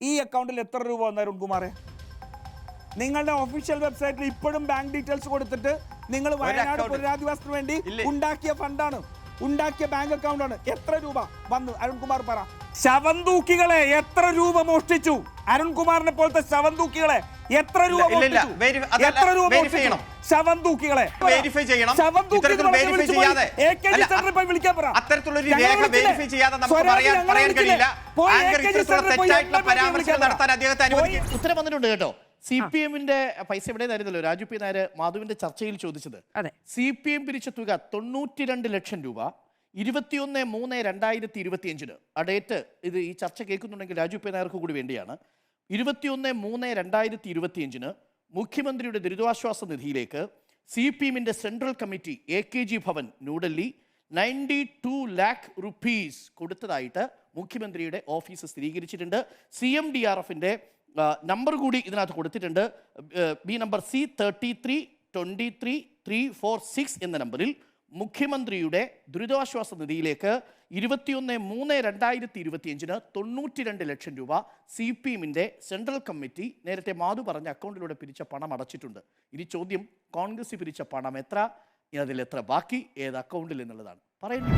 ഈ അക്കൗണ്ടിൽ എത്ര രൂപ വന്നു അരുൺകുമാറെ? നിങ്ങളുടെ ഒഫീഷ്യൽ വെബ്സൈറ്റിൽ ഇപ്പോഴും ബാങ്ക് ഡീറ്റെയിൽസ് കൊടുത്തിട്ട് നിങ്ങൾ വയനാട് പുനരധിവാസത്തിന് വേണ്ടി ഉണ്ടാക്കിയ ഫണ്ടാണ്, ഉണ്ടാക്കിയ ബാങ്ക് അക്കൗണ്ടാണ്. എത്ര രൂപ വന്നു അരുൺകുമാർ പറ. ശവന്തൂക്കികളെ എത്ര രൂപ മോഷ്ടിച്ചു? അരുൺകുമാറിനെ പോലത്തെ ശവന്തൂക്കികളെ എത്ര രൂപ മോഷ്ടിച്ചു? എത്ര രൂപ മോഷ്ടിച്ചു? ശവന്തൂക്കികളെ വെരിഫൈ ചെയ്യണം. ഇത്തരത്തിൽ വെരിഫൈ ചെയ്യാതെ അത്തരത്തിലൊരു രേഖ വെരിഫൈ ചെയ്യാതെ നമുക്ക് പറയാൻ കഴിയില്ല. ആങ്കർ ഇത്തരത്തിലുള്ള തെറ്റായിട്ടുള്ള പരാമർശങ്ങൾ നടത്താൻ അദ്ദേഹത്തെ അനുവദിക്കും. ഉത്തരം വന്നിട്ടുണ്ട് കേട്ടോ. CPM-ന്റെ പൈസ എവിടെയായിരുന്നല്ലോ രാജു പി നായർ മാധുവിന്റെ ചർച്ചയിൽ ചോദിച്ചത്. CPM പിരിച്ച തുക 92 ലക്ഷം രൂപ 21/3/2025. ആ ഡേറ്റ് ഇത് ഈ ചർച്ച കേൾക്കുന്നുണ്ടെങ്കിൽ രാജു പി നായർക്ക് കൂടി വേണ്ടിയാണ്. 21/3/2025 മുഖ്യമന്ത്രിയുടെ ദുരിതാശ്വാസ നിധിയിലേക്ക് CPM-ന്റെ central committee AKG Bhavan New Delhi 92 lakh rupees കൊടുത്തതായിട്ട് മുഖ്യമന്ത്രിയുടെ ഓഫീസ് സ്ഥിരീകരിച്ചിട്ടുണ്ട്. CMDRF-ന്റെ നമ്പർ കൂടി ഇതിനകത്ത് കൊടുത്തിട്ടുണ്ട്. ബി നമ്പർ C332336 എന്ന നമ്പറിൽ മുഖ്യമന്ത്രിയുടെ ദുരിതാശ്വാസ നിധിയിലേക്ക് 21/3/2025 92 ലക്ഷം രൂപ CPM-ന്റെ സെൻട്രൽ കമ്മിറ്റി നേരത്തെ മാധു പറഞ്ഞ അക്കൗണ്ടിലൂടെ പിരിച്ച പണം അടച്ചിട്ടുണ്ട്. ഇനി ചോദ്യം, കോൺഗ്രസ് പിരിച്ച പണം എത്ര, അതിൽ എത്ര ബാക്കി, ഏത് അക്കൗണ്ടിൽ എന്നുള്ളതാണ് പറയുന്നത്.